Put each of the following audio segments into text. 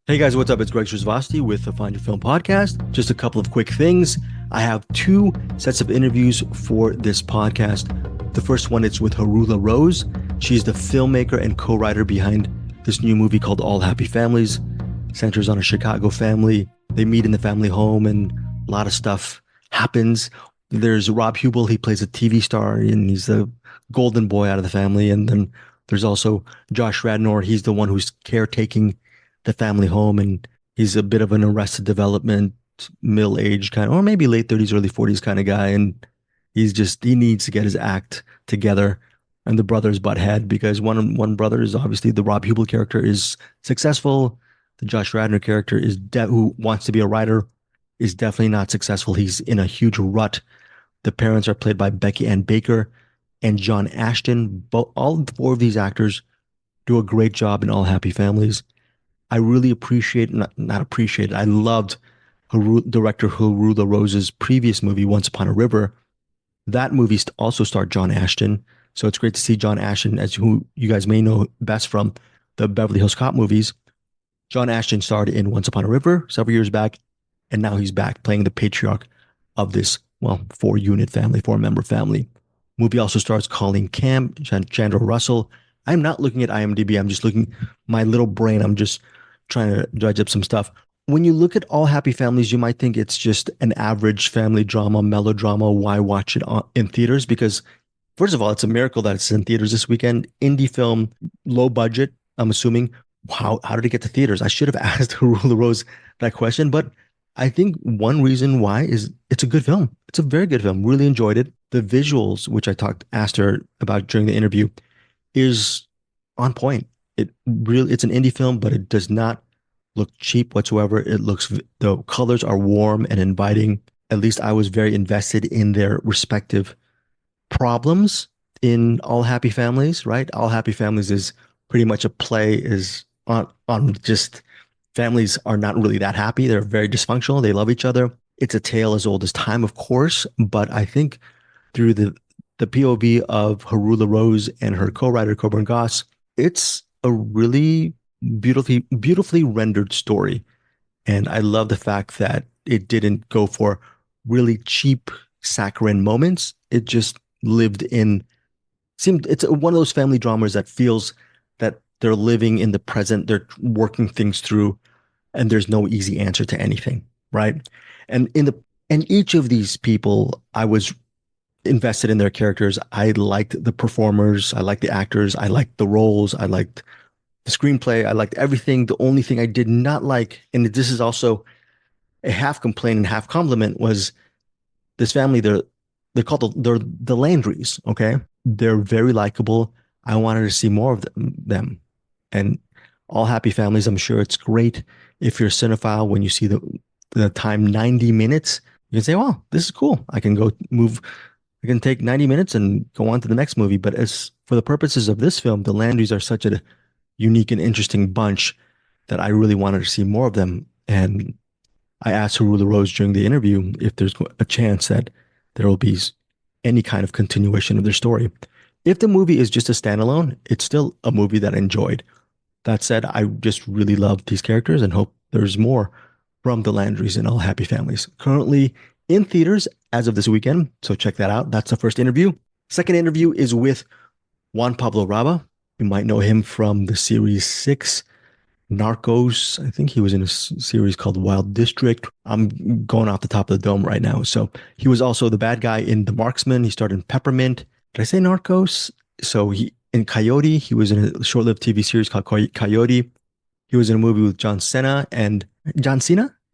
Hey guys, what's up? It's Greg Srisvasti with the Find Your Film podcast. Just a couple of quick things. I have two sets of interviews for this podcast. The first one is with Haroula Rose. She's the filmmaker and co-writer behind this new movie called All Happy Families. Centers on a Chicago family. They meet in the family home and a lot of stuff happens. There's Rob Hubel. He plays a TV star and he's the golden boy out of the family. And then there's also Josh Radnor. He's the one who's caretaking the family home, and he's a bit of an Arrested Development, middle-aged kind of, or maybe late 30s, early 40s kind of guy. And he needs to get his act together. And the brothers butt head because one brother is obviously the Rob Hubel character is successful. The Josh Radnor character who wants to be a writer is definitely not successful. He's in a huge rut. The parents are played by Becky Ann Baker and John Ashton. All four of these actors do a great job in All Happy Families. I really I loved director Haroula Rose's previous movie, Once Upon a River. That movie also starred John Ashton. So it's great to see John Ashton, as who you guys may know best from the Beverly Hills Cop movies. John Ashton starred in Once Upon a River several years back, and now he's back playing the patriarch of this, four-member family. Movie also stars Colleen Camp, Chandra Russell. I'm not looking at IMDb. I'm just looking, my little brain, I'm just trying to dredge up some stuff. When you look at All Happy Families, you might think it's just an average family drama, melodrama. Why watch it in theaters? Because first of all, it's a miracle that it's in theaters this weekend. Indie film, low budget, I'm assuming. How did it get to theaters? I should have asked Haroula Rose that question, but I think one reason why is it's a good film. It's a very good film. Really enjoyed it. The visuals, which asked her about during the interview, is on point. It's an indie film, but it does not look cheap whatsoever. The colors are warm and inviting. At least I was very invested in their respective problems in All Happy Families, right? All Happy Families is pretty much a play is on just families are not really that happy. They're very dysfunctional. They love each other. It's a tale as old as time, of course, but I think through the POV of Haroula Rose and her co-writer Coburn Goss, it's a really beautifully rendered story. And I love the fact that it didn't go for really cheap saccharine moments. It just it's one of those family dramas that feels that they're living in the present, they're working things through, and there's no easy answer to anything, right? And each of these people, I was invested in their characters. I liked the performers. I liked the actors. I liked the roles. I liked the screenplay. I liked everything. The only thing I did not like, and this is also a half complaint and half compliment, was this family. They're the Landrys. Okay, they're very likable. I wanted to see more of them. And All Happy Families, I'm sure it's great if you're a cinephile. When you see the time 90 minutes, you can say, "Well, this is cool. I can take 90 minutes and go on to the next movie." But as for the purposes of this film, the Landrys are such a unique and interesting bunch that I really wanted to see more of them. And I asked Haroula Rose during the interview if there's a chance that there will be any kind of continuation of their story. If the movie is just a standalone, it's still a movie that I enjoyed. That said, I just really love these characters and hope there's more from the Landrys in All Happy Families. Currently in theaters as of this weekend, so check that out. That's the first interview. Second interview is with Juan Pablo Raba. You might know him from the series 6, Narcos. I think he was in a series called Wild District. I'm going off the top of the dome right now. So he was also the bad guy in The Marksman. He starred in Peppermint. Did I say Narcos? So in Coyote, he was in a short-lived TV series called Coyote. He was in a movie with John Cena.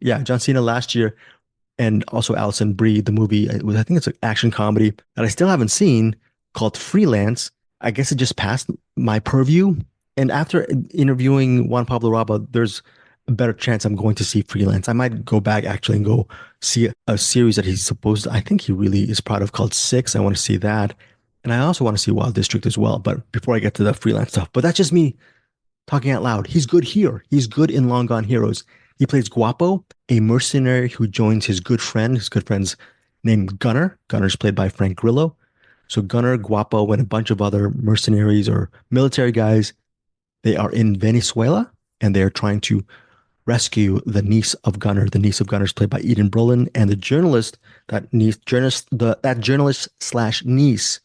Yeah, John Cena last year. And also Alison Brie, the movie, I think it's an action comedy that I still haven't seen called Freelance. I guess it just passed my purview. And after interviewing Juan Pablo Raba, there's a better chance I'm going to see Freelance. I might go back actually and go see a series that I think he really is proud of called Six. I want to see that. And I also want to see Wild District as well. But before I get to the Freelance stuff, but that's just me talking out loud. He's good here. He's good in Long Gone Heroes. He plays Guapo, a mercenary who joins his good friend. His good friend's named Gunner. Gunner's played by Frank Grillo. So Gunner, Guapo, and a bunch of other mercenaries or military guys, they are in Venezuela, and they are trying to rescue the niece of Gunner. The niece of Gunner is played by Eden Brolin, and the journalist, that journalist slash niece,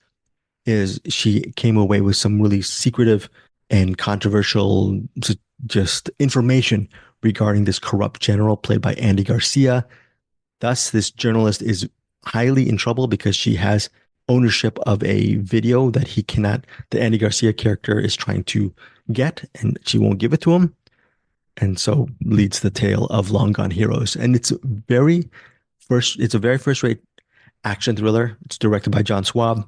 is she came away with some really secretive and controversial just information regarding this corrupt general played by Andy Garcia. Thus, this journalist is highly in trouble because she has ownership of a video that the Andy Garcia character is trying to get, and she won't give it to him. And so leads the tale of Long Gone Heroes. And it's a very first-rate action thriller. It's directed by John Swab.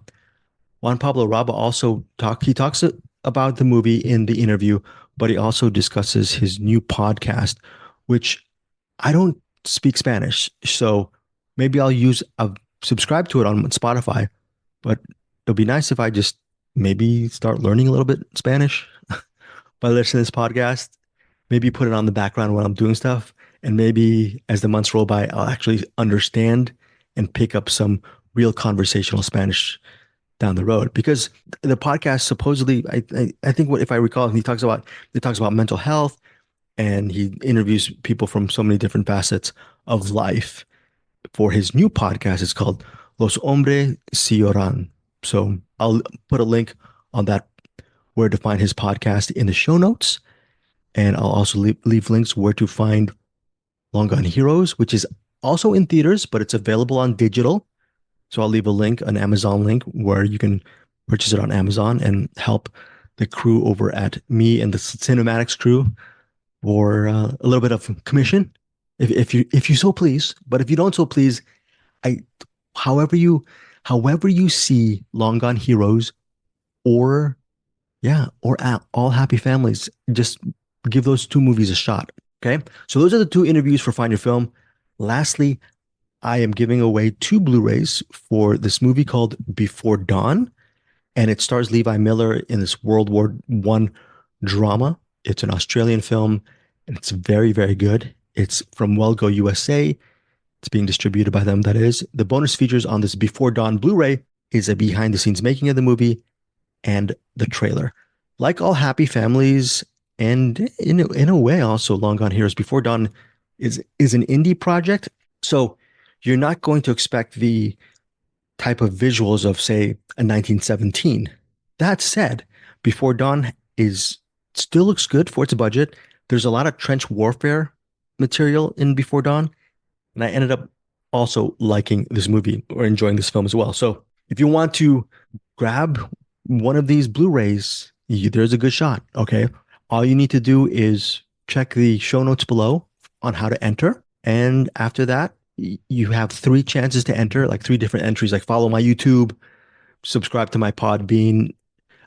Juan Pablo Raba also talks about the movie in the interview, but he also discusses his new podcast, which I don't speak Spanish, so maybe I'll subscribe to it on Spotify, but it'll be nice if I just maybe start learning a little bit Spanish by listening to this podcast. Maybe put it on the background when I'm doing stuff, and maybe as the months roll by, I'll actually understand and pick up some real conversational Spanish down the road, because the podcast supposedly, I think if I recall, he talks about mental health, and he interviews people from so many different facets of life for his new podcast. It's called Los Hombre Si Lloran. So I'll put a link on that, where to find his podcast, in the show notes. And I'll also leave links where to find Long Gone Heroes, which is also in theaters, but it's available on digital. So I'll leave an Amazon link where you can purchase it on Amazon and help the crew over at me and the Cinematics crew for a little bit of commission, if you so please. But if you don't so please, however you see Long Gone Heroes, or All Happy Families, just give those two movies a shot. Okay, so those are the two interviews for Find Your Film. Lastly, I am giving away 2 Blu-rays for this movie called Before Dawn, and it stars Levi Miller in this World War I drama. It's an Australian film, and it's very, very good. It's from Wellgo USA. It's being distributed by them, that is. The bonus features on this Before Dawn Blu-ray is a behind-the-scenes making of the movie and the trailer. Like All Happy Families, and in a way also Long Gone Heroes, Before Dawn is an indie project. So you're not going to expect the type of visuals of, say, a 1917. That said, Before Dawn still looks good for its budget. There's a lot of trench warfare material in Before Dawn, and I ended up also liking this movie, or enjoying this film as well. So if you want to grab one of these Blu-rays, there's a good shot. Okay, all you need to do is check the show notes below on how to enter, and after that, you have 3 chances to enter, like 3 different entries, like follow my YouTube, subscribe to my Podbean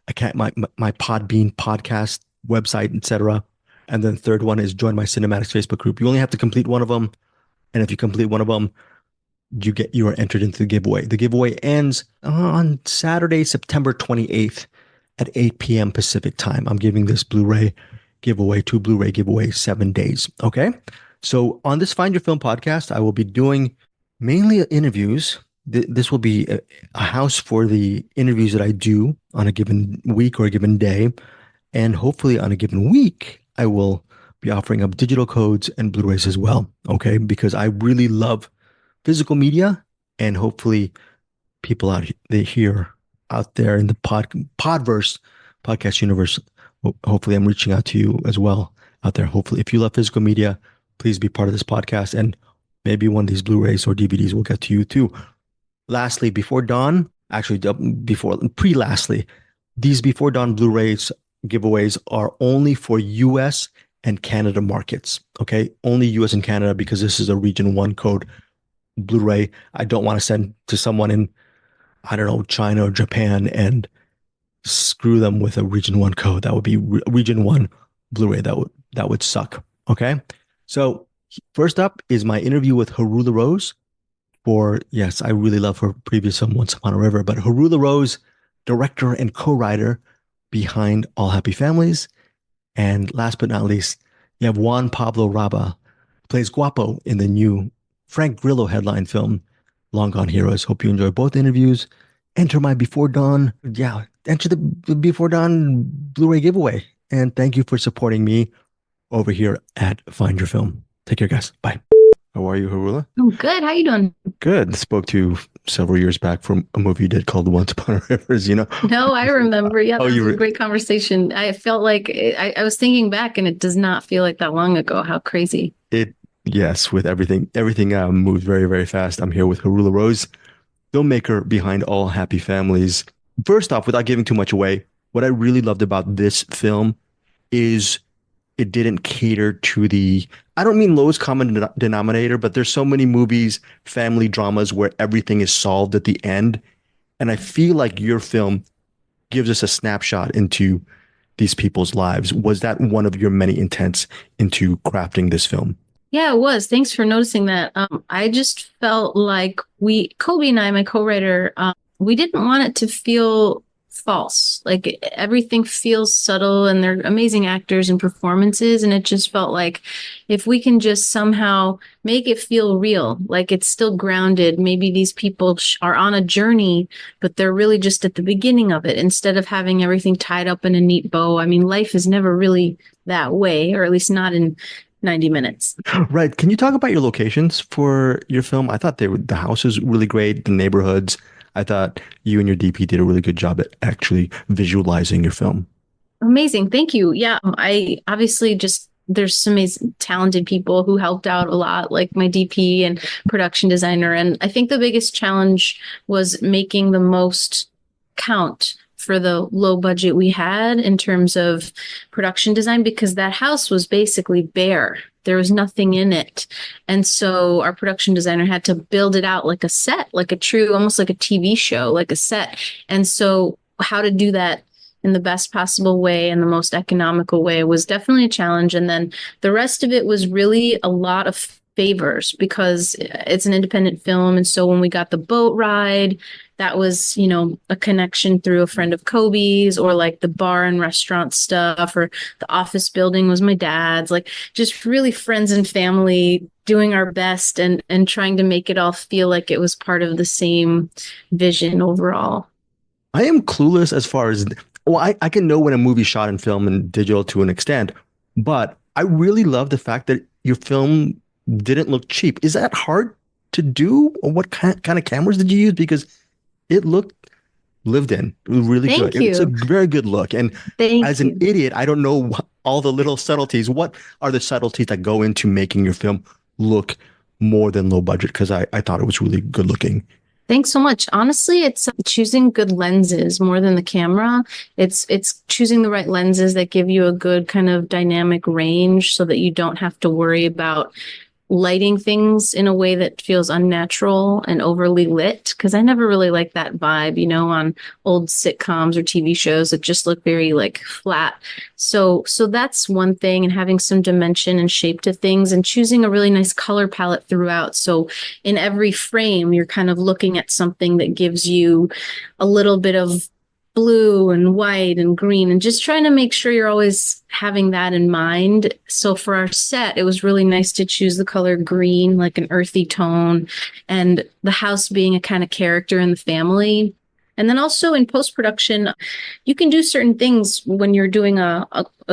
account, my Podbean podcast website, etc. And then third one is join my Cinematics Facebook group. You only have to complete one of them, and if you complete one of them, you are entered into the giveaway. The giveaway ends on Saturday, September 28th at 8 p.m. Pacific time. I'm giving this Blu-ray giveaway, 2 Blu-ray giveaways, 7 days. Okay. So on this Find Your Film podcast, I will be doing mainly interviews. This will be a house for the interviews that I do on a given week or a given day. And hopefully on a given week, I will be offering up digital codes and Blu-rays as well. Okay. Because I really love physical media, and hopefully people out there in the podverse, podcast universe, hopefully I'm reaching out to you as well out there. Hopefully, if you love physical media, please be part of this podcast, and maybe one of these Blu-rays or DVDs will get to you too. Lastly, Before Dawn, pre-lastly, these Before Dawn Blu-rays giveaways are only for US and Canada markets. Okay, only US and Canada, because this is a Region 1 code Blu-ray. I don't want to send to someone in, I don't know, China or Japan and screw them with a Region 1 code. That would be Region 1 Blu-ray. That would suck. Okay. So first up is my interview with Haroula Rose yes, I really love her previous film, Once Upon a River, but Haroula Rose, director and co-writer behind All Happy Families. And last but not least, you have Juan Pablo Raba, who plays Guapo in the new Frank Grillo headline film, Long Gone Heroes. Hope you enjoy both interviews. Enter my Before Dawn. Enter the Before Dawn Blu-ray giveaway. And thank you for supporting me over here at Find Your Film. Take care, guys. Bye. How are you, Harula? I'm good. How you doing? Good. Spoke to you several years back from a movie you did called Once Upon a Rivers, No, I remember. Yeah, Oh, that you was a re great conversation. I felt like I was thinking back, and it does not feel like that long ago. How crazy. it yes, with everything moves very, very fast. I'm here with Haroula Rose, filmmaker behind All Happy Families. First off, without giving too much away, what I really loved about this film is it didn't cater to the, I don't mean lowest common denominator, but there's so many movies, family dramas where everything is solved at the end. And I feel like your film gives us a snapshot into these people's lives. Was that one of your many intents into crafting this film? Yeah, it was. Thanks for noticing that. I just felt like Kobe and I, my co-writer, we didn't want it to feel false. Like everything feels subtle and they're amazing actors and performances. And it just felt like if we can just somehow make it feel real, like it's still grounded, maybe these people are on a journey, but they're really just at the beginning of it instead of having everything tied up in a neat bow. I mean, life is never really that way, or at least not in 90 minutes. Right. Can you talk about your locations for your film? I thought the house was really great, the neighborhoods. I thought you and your DP did a really good job at actually visualizing your film. Amazing. Thank you. Yeah, I obviously just there's some amazing, talented people who helped out a lot, like my DP and production designer. And I think the biggest challenge was making the most count for the low budget we had in terms of production design, because that house was basically bare. There was nothing in it. And so our production designer had to build it out like a set, like a true, almost like a TV show, like a set. And so how to do that in the best possible way and the most economical way was definitely a challenge. And then the rest of it was really a lot of favors because it's an independent film. And so when we got the boat ride, that was, a connection through a friend of Kobe's, or like the bar and restaurant stuff, or the office building was my dad's, like just really friends and family doing our best and trying to make it all feel like it was part of the same vision overall. I am clueless as far as, well, I can know when a movie's shot in film and digital to an extent, but I really love the fact that your film didn't look cheap. Is that hard to do? Or what kind of cameras did you use? Because it looked lived in. It was really good. Thank It's a you. very good look. And as Thank an you. idiot, I don't know all the little subtleties. What are the subtleties that go into making your film look more than low budget? Because I thought it was really good looking. Thanks so much. Honestly, it's choosing good lenses more than the camera. It's choosing the right lenses that give you a good kind of dynamic range so that you don't have to worry about lighting things in a way that feels unnatural and overly lit, because I never really liked that vibe, on old sitcoms or TV shows that just look very like flat. So that's one thing, and having some dimension and shape to things and choosing a really nice color palette throughout. So in every frame, you're kind of looking at something that gives you a little bit of blue and white and green, and just trying to make sure you're always having that in mind. So for our set, it was really nice to choose the color green, like an earthy tone, and the house being a kind of character in the family. And then also in post-production, you can do certain things when you're doing a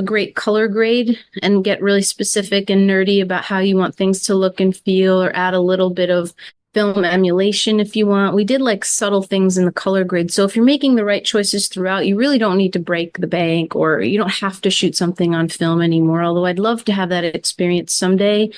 great color grade and get really specific and nerdy about how you want things to look and feel, or add a little bit of film emulation if you want. We did like subtle things in the color grade. So if you're making the right choices throughout, you really don't need to break the bank, or you don't have to shoot something on film anymore. Although I'd love to have that experience someday.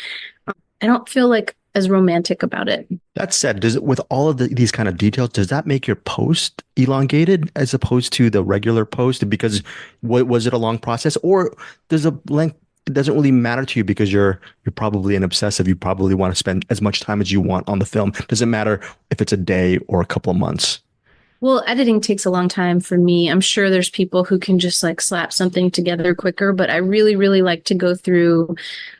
I don't feel like as romantic about it. That said, does it, with all of these kind of details, does that make your post elongated as opposed to the regular post? Because was it a long process, or does the length, it doesn't really matter to you because you're probably an obsessive. You probably want to spend as much time as you want on the film. Does it matter if it's a day or a couple of months? Well, editing takes a long time for me. I'm sure there's people who can just like slap something together quicker, but I really, really like to go through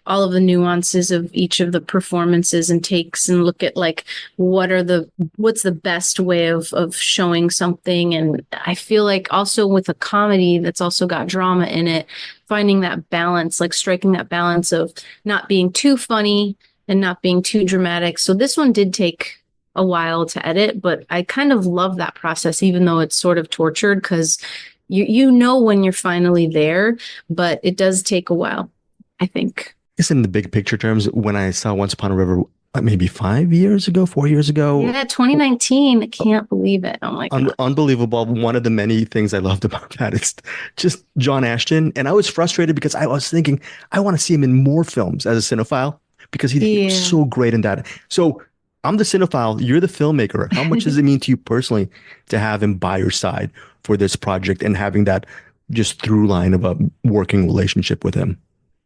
all of the nuances of each of the performances and takes and look at like what's the best way of showing something. And I feel like also with a comedy that's also got drama in it, finding that balance, like striking that balance of not being too funny and not being too dramatic. So this one did take a while to edit, but I kind of love that process, even though it's sort of tortured, because you know when you're finally there, but it does take a while. I think. Guess in the big picture terms, when I saw Once Upon a River, maybe 5 years ago, 4 years ago, Yeah, 2019. I can't believe it. Oh my God. unbelievable. One of the many things I loved about that is just John Ashton. And I was frustrated because I was thinking, I want to see him in more films as a cinephile because he was Yeah. so great in that. So I'm the cinephile, you're the filmmaker. How much does it mean to you personally to have him by your side for this project and having that just through line of a working relationship with him?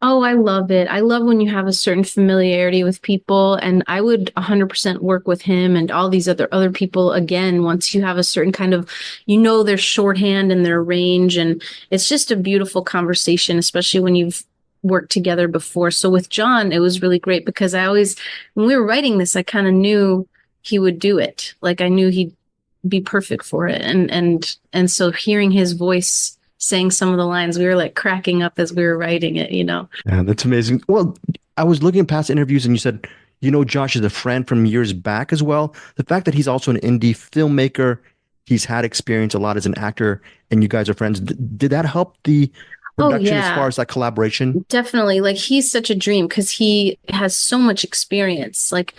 Oh, I love it. I love when you have a certain familiarity with people, and I would 100% work with him and all these other people again once you have a certain kind of, their shorthand and their range, and it's just a beautiful conversation, especially when you've worked together before. So with John, it was really great because when we were writing this, I kind of knew he would do it. Like I knew he'd be perfect for it, and so hearing his voice saying some of the lines, we were like cracking up as we were writing it. Yeah, that's amazing. Well, I was looking at past interviews and you said, Josh is a friend from years back as well. The fact that he's also an indie filmmaker, he's had experience a lot as an actor, and you guys are friends. Did that help the Oh, production as far yeah. as that collaboration? Definitely. Like he's such a dream because he has so much experience. Like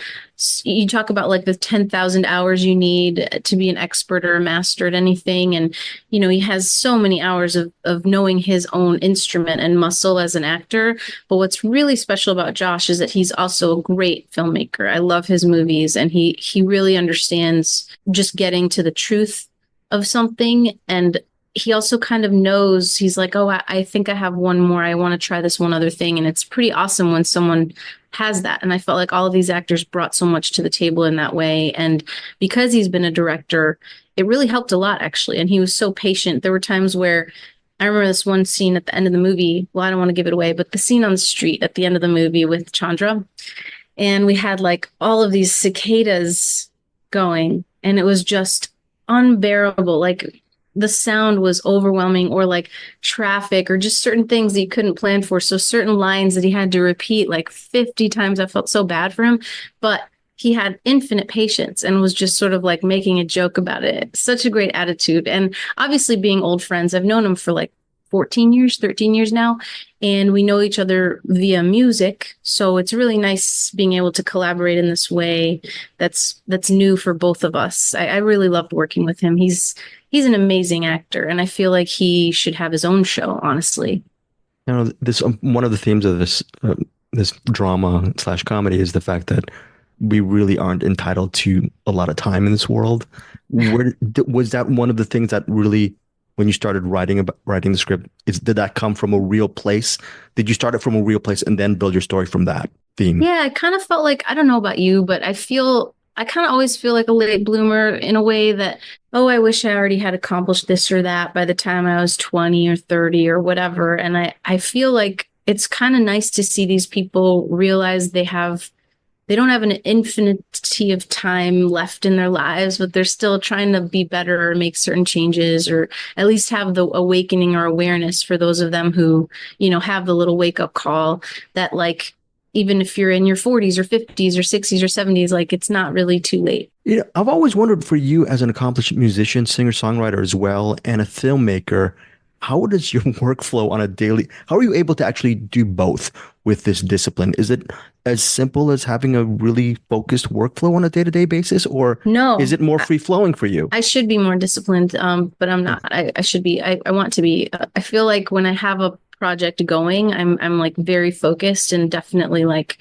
you talk about like the 10,000 hours you need to be an expert or a master at anything. And, he has so many hours of knowing his own instrument and muscle as an actor. But what's really special about Josh is that he's also a great filmmaker. I love his movies, and he really understands just getting to the truth of something. And he also kind of knows, he's like, oh, I think I have one more. I want to try this one other thing. And it's pretty awesome when someone has that. And I felt like all of these actors brought so much to the table in that way. And because he's been a director, it really helped a lot, actually. And he was so patient. There were times where I remember this one scene at the end of the movie. Well, I don't want to give it away, but the scene on the street at the end of the movie with Chandra. And we had like all of these cicadas going, and it was just unbearable. Like the sound was overwhelming, or like traffic, or just certain things that you couldn't plan for. So certain lines that he had to repeat like 50 times. I felt so bad for him, but he had infinite patience and was just sort of like making a joke about it. Such a great attitude. And obviously being old friends, I've known him for like 14 years, 13 years now, and we know each other via music. So it's really nice being able to collaborate in this way that's new for both of us. I really loved working with him. He's an amazing actor, and I feel like he should have his own show, honestly. This one of the themes of this drama slash comedy is the fact that we really aren't entitled to a lot of time in this world. Was that one of the things that really, when you started writing the script, did that come from a real place? Did you start it from a real place and then build your story from that theme? Yeah, I kind of felt like, I don't know about you, but I kind of always feel like a late bloomer in a way that, oh, I wish I already had accomplished this or that by the time I was 20 or 30 or whatever. And I feel like it's kind of nice to see these people realize they don't have an infinity of time left in their lives, but they're still trying to be better or make certain changes, or at least have the awakening or awareness for those of them who, have the little wake up call that, like, even if you're in your 40s or 50s or 60s or 70s, like it's not really too late. I've always wondered, for you as an accomplished musician, singer-songwriter as well, and a filmmaker, how does your workflow on a daily, how are you able to actually do both with this discipline? Is it as simple as having a really focused workflow on a day-to-day basis, or No, is it more free-flowing for you? I should be more disciplined, but I'm not. I should be. I want to be. I feel like when I have a project going, I'm like very focused, and definitely like,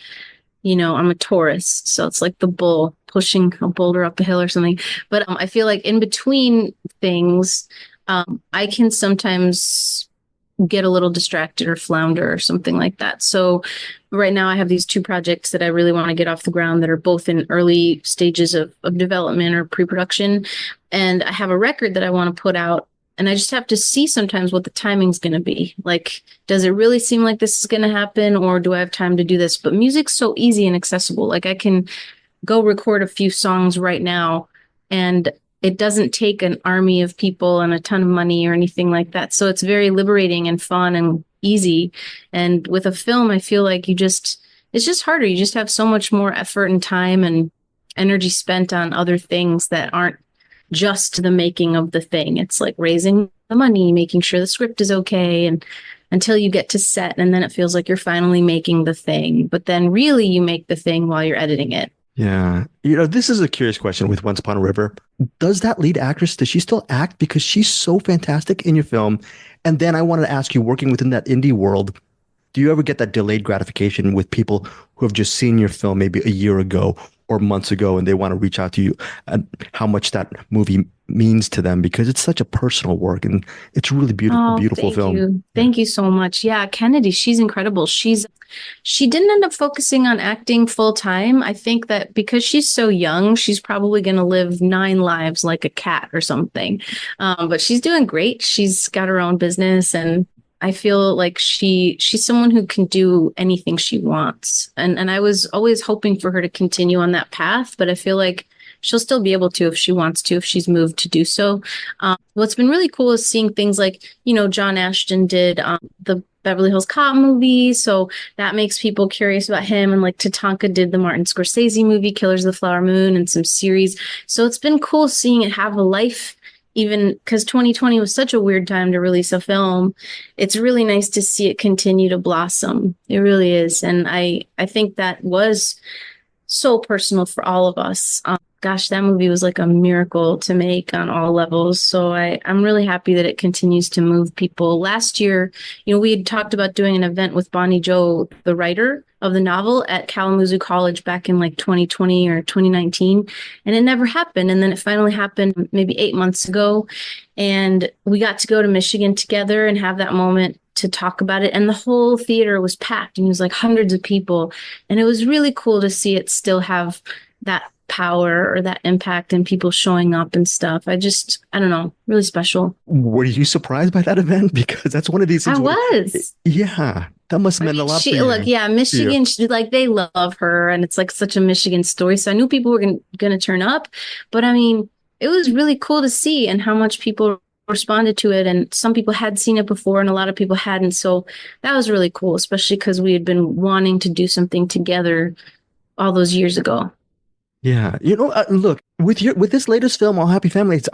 I'm a Taurus, so it's like the bull pushing a boulder up a hill or something. But I feel like in between things, I can sometimes get a little distracted or flounder or something like that. So right now I have these two projects that I really want to get off the ground that are both in early stages of development or pre-production. And I have a record that I want to put out. And I just have to see sometimes what the timing's going to be. Like, does it really seem like this is going to happen, or do I have time to do this? But music's so easy and accessible. Like, I can go record a few songs right now, and it doesn't take an army of people and a ton of money or anything like that. So it's very liberating and fun and easy. And with a film, I feel like it's just harder. You just have so much more effort and time and energy spent on other things that aren't just the making of the thing. It's like raising the money, making sure the script is okay, and until you get to set, and then it feels like you're finally making the thing. But then really you make the thing while you're editing it. Yeah. This is a curious question with Once Upon a River. Does that lead actress, does she still act? Because she's so fantastic in your film. And then I wanted to ask you, working within that indie world, do you ever get that delayed gratification with people who have just seen your film maybe a year ago or months ago, and they want to reach out to you and how much that movie means to them? Because it's such a personal work and it's really beautiful, beautiful film. You. Thank you so much. Yeah, Kennedy, she's incredible. She didn't end up focusing on acting full time. I think that because she's so young, she's probably going to live 9 lives like a cat or something. But she's doing great. She's got her own business, and I feel like she's someone who can do anything she wants. And I was always hoping for her to continue on that path, but I feel like she'll still be able to if she wants to, if she's moved to do so. What's been really cool is seeing things like, John Ashton did the Beverly Hills Cop movie. So that makes people curious about him. And like Tatanka did the Martin Scorsese movie, Killers of the Flower Moon, and some series. So it's been cool seeing it have a life, even because 2020 was such a weird time to release a film. It's really nice to see it continue to blossom. It really is. And I think that was so personal for all of us. Gosh, that movie was like a miracle to make on all levels. So I'm really happy that it continues to move people. Last year, we had talked about doing an event with Bonnie Jo, the writer of the novel, at Kalamazoo College back in like 2020 or 2019. And it never happened. And then it finally happened maybe 8 months ago. And we got to go to Michigan together and have that moment to talk about it. And the whole theater was packed, and it was like hundreds of people. And it was really cool to see it still have that power or that impact and people showing up and stuff. I don't know, really special. Were you surprised by that event? Because that's one of these things. I was. Yeah, that must have meant a lot to you. Look, yeah, Michigan, like they love her, and it's like such a Michigan story. So I knew people were going to turn up, but I mean, it was really cool to see and how much people responded to it. And some people had seen it before and a lot of people hadn't. So that was really cool, especially because we had been wanting to do something together all those years ago. Yeah, look, with this latest film, All Happy Families,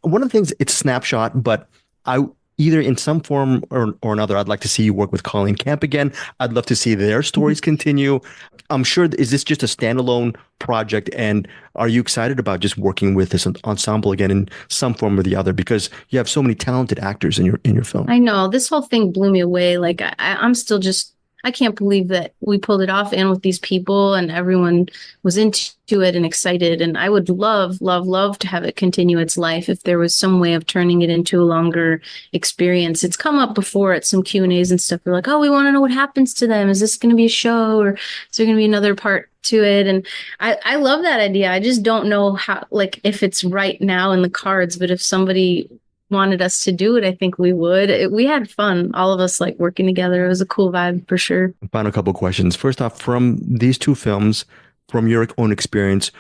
one of the things, it's snapshot, but I either in some form or another, I'd like to see you work with Colleen Camp again. I'd love to see their stories continue. I'm sure, is this just a standalone project, and are you excited about just working with this ensemble again in some form or the other? Because you have so many talented actors in your film. I know, this whole thing blew me away. Like I'm still just, I can't believe that we pulled it off, and with these people, and everyone was into it and excited. And I would love, love, love to have it continue its life if there was some way of turning it into a longer experience. It's come up before at some Q&As and stuff. We're like, oh, we want to know what happens to them. Is this going to be a show, or is there going to be another part to it? And I love that idea. I just don't know how, like, if it's right now in the cards, but if somebody wanted us to do it, I think we would. We had fun, all of us, like working together. It was a cool vibe for sure. Final couple of questions. First off, from these 2 films, from your own experience,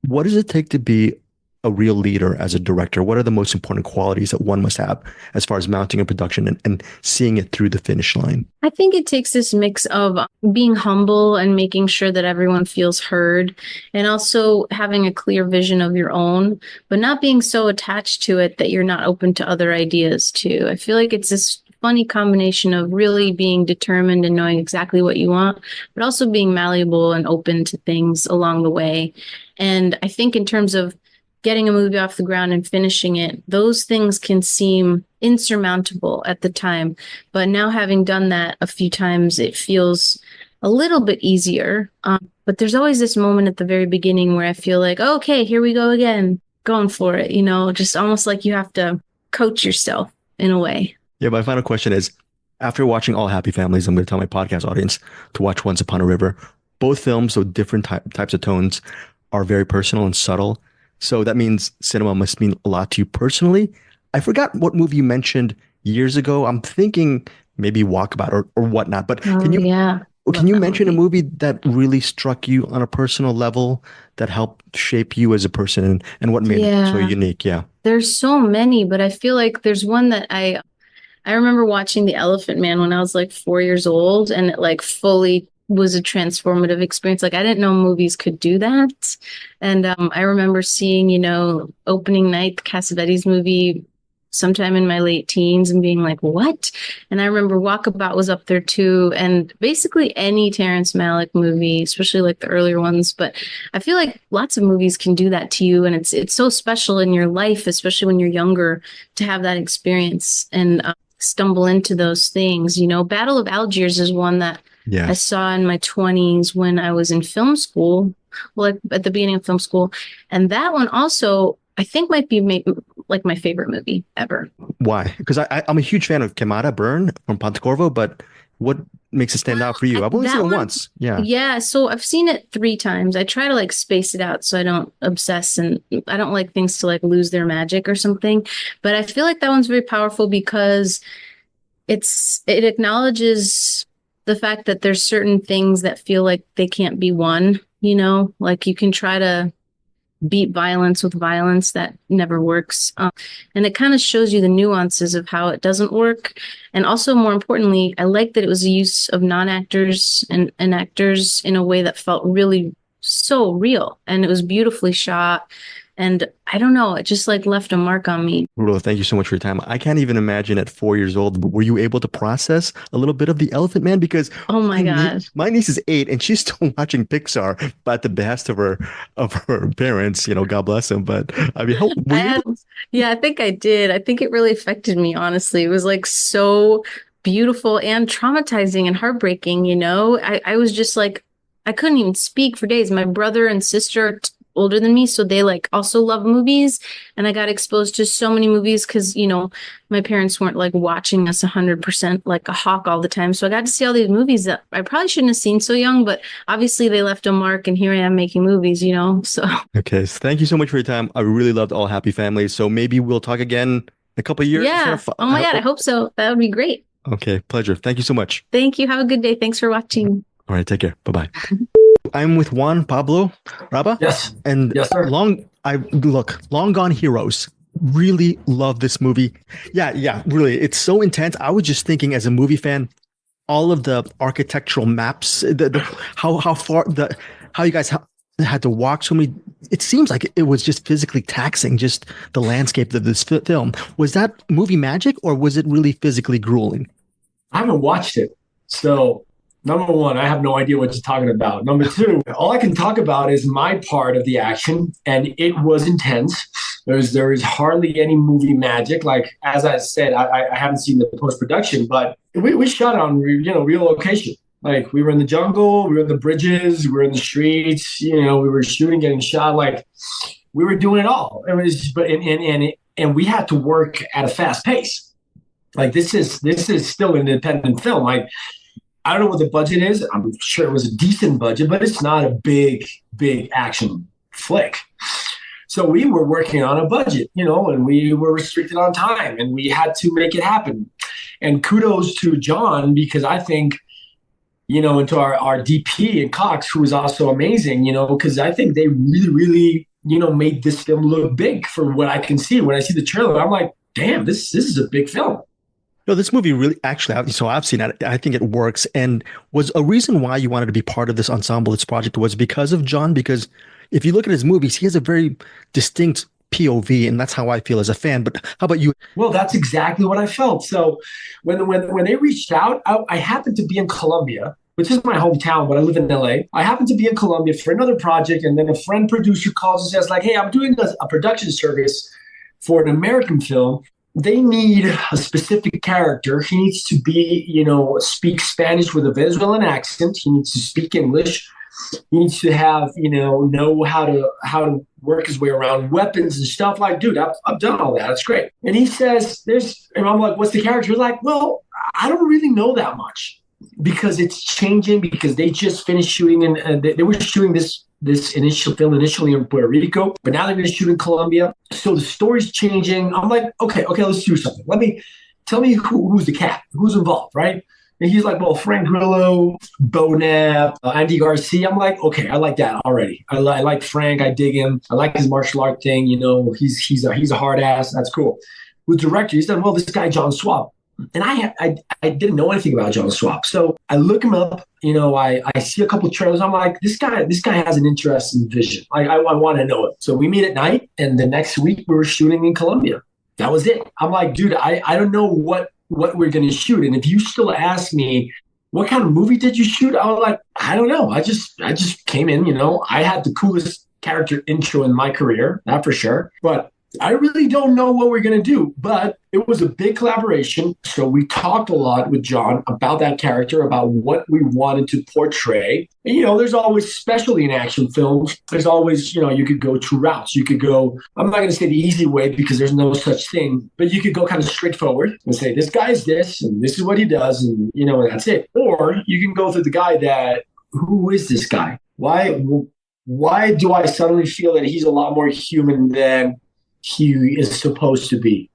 what does it take to be a real leader as a director? What are the most important qualities that one must have as far as mounting a production and seeing it through the finish line? I think it takes this mix of being humble and making sure that everyone feels heard, and also having a clear vision of your own, but not being so attached to it that you're not open to other ideas too. I feel like it's this funny combination of really being determined and knowing exactly what you want, but also being malleable and open to things along the way. And I think in terms of getting a movie off the ground and finishing it, those things can seem insurmountable at the time. But now, having done that a few times, it feels a little bit easier. But there's always this moment at the very beginning where I feel like, oh, okay, here we go again, going for it, just almost like you have to coach yourself in a way. Yeah, my final question is, after watching All Happy Families, I'm going to tell my podcast audience to watch Once Upon a River. Both films, with different types of tones, are very personal and subtle. So that means cinema must mean a lot to you personally. I forgot what movie you mentioned years ago. I'm thinking maybe Walkabout or whatnot. But can you mention a movie that really struck you on a personal level that helped shape you as a person and what made it so unique? Yeah. There's so many, but I feel like there's one that I remember watching The Elephant Man when I was like 4 years old, and it like fully was a transformative experience. Like I didn't know movies could do that. And I remember seeing, opening night, the Cassavetes movie, sometime in my late teens and being like, what? And I remember Walkabout was up there too. And basically any Terrence Malick movie, especially like the earlier ones. But I feel like lots of movies can do that to you. And it's so special in your life, especially when you're younger, to have that experience and stumble into those things. You know, Battle of Algiers is one that I saw in my 20s when I was in film school, like at the beginning of film school. And that one also, I think might be like my favorite movie ever. Why? Because I'm a huge fan of Quemada Burn from Pontecorvo, but what makes it stand out for you? I've only seen it once. Yeah. So I've seen it 3 times. I try to like space it out so I don't obsess, and I don't like things to like lose their magic or something. But I feel like that one's very powerful because it acknowledges the fact that there's certain things that feel like they can't be won, you know, like you can try to beat violence with violence. That never works. And it kind of shows you the nuances of how it doesn't work. And also, more importantly, I like that it was a use of non-actors and actors in a way that felt really so real. And it was beautifully shot. And I don't know, it just like left a mark on me. Haroula, thank you so much for your time. I can't even imagine at 4 years old, were you able to process a little bit of The Elephant Man? Because oh my God, my niece is 8 and she's still watching Pixar, but at the behest of her parents, you know, God bless them. But I mean, I think I did. I think it really affected me, honestly. It was like so beautiful and traumatizing and heartbreaking, you know. I was just like, I couldn't even speak for days. My brother and sister older than me, so they like also love movies, and I got exposed to so many movies because, you know, my parents weren't like watching us 100% like a hawk all the time, so I got to see all these movies that I probably shouldn't have seen so young, but obviously they left a mark, and here I am making movies, you know. So okay, so thank you so much for your time. I really loved All Happy Families, so maybe we'll talk again in a couple of years. Oh my God, I hope so. That would be great. Okay, pleasure. Thank you so much. Thank you. Have a good day. Thanks for watching. All right, take care. Bye-bye. I'm with Juan Pablo Raba. Yes. And yes, sir. Long Gone Heroes. Really love this movie. Yeah, really. It's so intense. I was just thinking as a movie fan, all of the architectural maps, how you guys had to walk so many. It seems like it was just physically taxing, just the landscape of this film. Was that movie magic, or was it really physically grueling? I haven't watched it, so number one, I have no idea what you're talking about. Number two, all I can talk about is my part of the action, and it was intense. There is hardly any movie magic. Like, as I said, I haven't seen the post-production, but we shot on, real location. Like, we were in the jungle, we were in the bridges, we were in the streets, we were shooting, getting shot. Like, we were doing it all. It was, and we had to work at a fast pace. Like, this is still an independent film. Like, I don't know what the budget is. I'm sure it was a decent budget, but it's not a big action flick. So we were working on a budget, and we were restricted on time, and we had to make it happen. And kudos to John, because I think, and to our DP and Cox, who was also amazing, because I think they really, made this film look big from what I can see. When I see the trailer, I'm like, damn, this is a big film. No, this movie really, actually, so I've seen it. I think it works. And was a reason why you wanted to be part of this ensemble, this project, was because of John? Because if you look at his movies, he has a very distinct POV, and that's how I feel as a fan. But how about you? Well, that's exactly what I felt. So when they reached out, I happened to be in Colombia, which is my hometown, but I live in LA. I happened to be in Colombia for another project, and then a friend producer calls and says, like, hey, I'm doing a production service for an American film. They need a specific character. He needs to be, speak Spanish with a Venezuelan accent. He needs to speak English. He needs to have, know how to work his way around weapons and stuff. Like, dude, I've done all that. That's great. And he says, and I'm like, what's the character? He's like, well, I don't really know that much because it's changing, because they just finished shooting and they were shooting this initial film initially in Puerto Rico, but now they're going to shoot in Colombia. So the story's changing. I'm like, okay, let's do something. Tell me who's the cat, who's involved, right? And he's like, well, Frank Grillo, Bo Knapp, Andy Garcia. I'm like, okay, I like that already. I like Frank. I dig him. I like his martial art thing. He's a hard ass. That's cool. With director, he said, well, this guy John Swab. And I didn't know anything about John Swab. So I look him up, I see a couple of trailers. I'm like, this guy has an interesting vision. I want to know it. So we meet at night, and the next week we were shooting in Colombia. That was it. I'm like, dude, I don't know what we're going to shoot. And if you still ask me, what kind of movie did you shoot? I was like, I don't know. I just came in, I had the coolest character intro in my career, that for sure. But I really don't know what we're going to do, but it was a big collaboration. So we talked a lot with John about that character, about what we wanted to portray. And, there's always, especially in action films, there's always, you could go two routes. You could go, I'm not going to say the easy way because there's no such thing, but you could go kind of straightforward and say, this guy is this, and this is what he does, and, and that's it. Or you can go through the guy that, who is this guy? Why do I suddenly feel that he's a lot more human than he is supposed to be?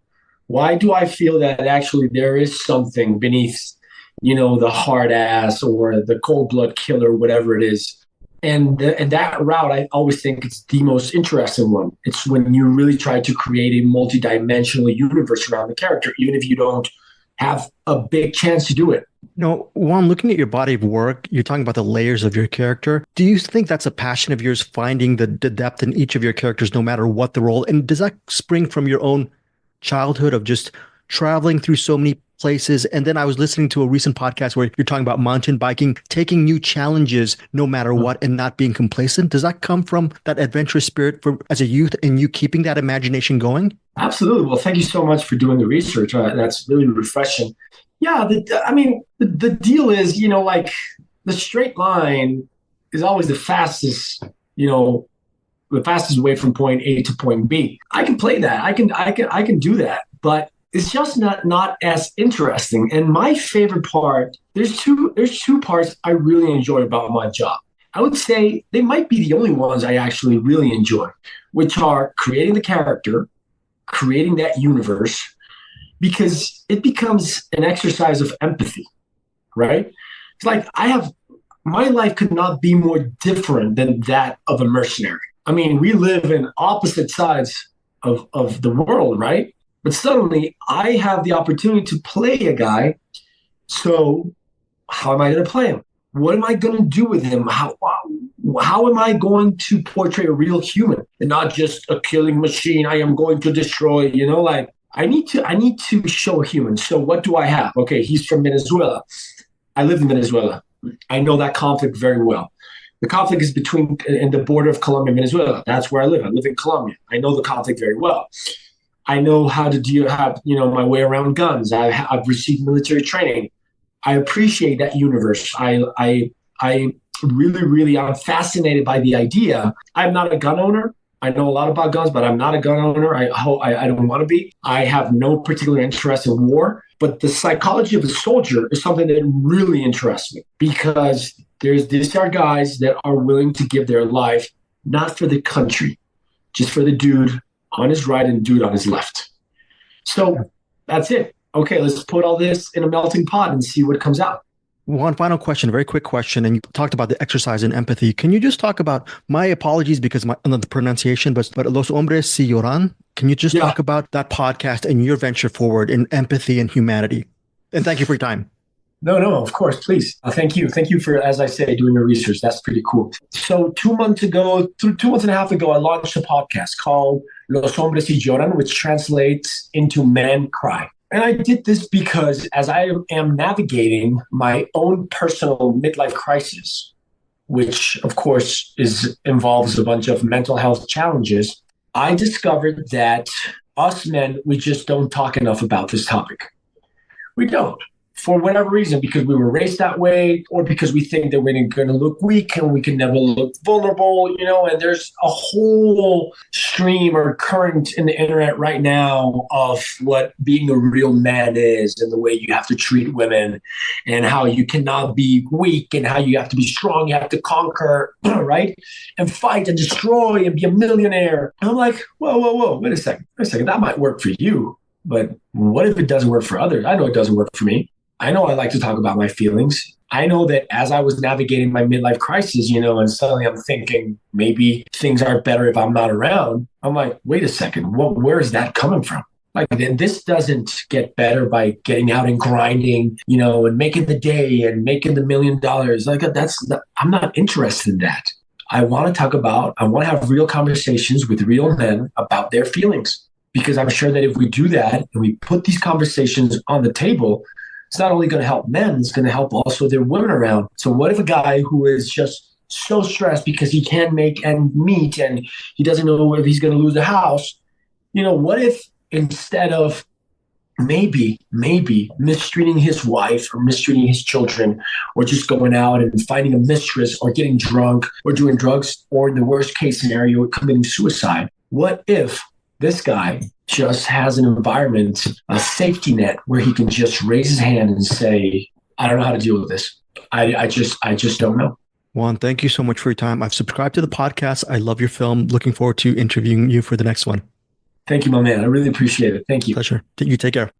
Why do I feel that actually there is something beneath, the hard ass or the cold blood killer, whatever it is? And that route, I always think it's the most interesting one. It's when you really try to create a multidimensional universe around the character, even if you don't have a big chance to do it. Juan, looking at your body of work, you're talking about the layers of your character. Do you think that's a passion of yours, finding the depth in each of your characters, no matter what the role? And does that spring from your own childhood of just traveling through so many places? And then I was listening to a recent podcast where you're talking about mountain biking, taking new challenges no matter what and not being complacent. Does that come from that adventurous spirit as a youth and you keeping that imagination going? Absolutely. Well, thank you so much for doing the research. That's really refreshing. Yeah, the deal is, like the straight line is always the fastest, the fastest way from point A to point B. I can play that. I can do that, but it's just not as interesting. And my favorite part, there's two parts I really enjoy about my job. I would say they might be the only ones I actually really enjoy, which are creating the character, creating that universe, because it becomes an exercise of empathy, right? It's like my life could not be more different than that of a mercenary. I mean, we live in opposite sides of the world, right? But suddenly I have the opportunity to play a guy. So how am I going to play him? What am I going to do with him? How am I going to portray a real human and not just a killing machine I am going to destroy, I need to show a human. So what do I have? Okay, he's from Venezuela. I live in Venezuela. I know that conflict very well. The conflict is in the border of Colombia and Venezuela. That's where I live. I live in Colombia. I know the conflict very well. I know how to have my way around guns. I've received military training. I appreciate that universe. I really, I'm fascinated by the idea. I'm not a gun owner. I know a lot about guns, but I'm not a gun owner. I don't want to be. I have no particular interest in war, but the psychology of a soldier is something that really interests me, because these are guys that are willing to give their life, not for the country, just for the dude on his right and dude on his left. So that's it. Okay, let's put all this in a melting pot and see what comes out. One final question, a very quick question. And you talked about the exercise in empathy. Can you just talk about, my apologies because the pronunciation, but Los Hombres si Lloran? Can you just talk about that podcast and your venture forward in empathy and humanity? And thank you for your time. No, of course, please. Thank you. Thank you for, as I say, doing your research. That's pretty cool. So 2 months and a half ago, I launched a podcast called Los Hombres si Lloran, which translates into Men Cry. And I did this because as I am navigating my own personal midlife crisis, which of course involves a bunch of mental health challenges, I discovered that us men, we just don't talk enough about this topic. We don't. For whatever reason, because we were raised that way, or because we think that we're going to look weak and we can never look vulnerable, and there's a whole stream or current in the internet right now of what being a real man is, and the way you have to treat women, and how you cannot be weak, and how you have to be strong, you have to conquer, right? And fight and destroy and be a millionaire. And I'm like, whoa, wait a second. That might work for you, but what if it doesn't work for others? I know it doesn't work for me. I know I like to talk about my feelings. I know that as I was navigating my midlife crisis, and suddenly I'm thinking maybe things are better if I'm not around. I'm like, wait a second, where is that coming from? Like, then this doesn't get better by getting out and grinding, and making the day and making the $1 million. Like, I'm not interested in that. I want to have real conversations with real men about their feelings. Because I'm sure that if we do that and we put these conversations on the table, it's not only going to help men, it's going to help also their women around. So what if a guy who is just so stressed because he can't make ends meet and he doesn't know if he's going to lose the house, what if instead of maybe mistreating his wife or mistreating his children or just going out and finding a mistress or getting drunk or doing drugs or in the worst case scenario, committing suicide? What if this guy just has an environment, a safety net where he can just raise his hand and say, I don't know how to deal with this. I just don't know. Juan, thank you so much for your time. I've subscribed to the podcast. I love your film. Looking forward to interviewing you for the next one. Thank you, my man. I really appreciate it. Thank you. Pleasure. You take care.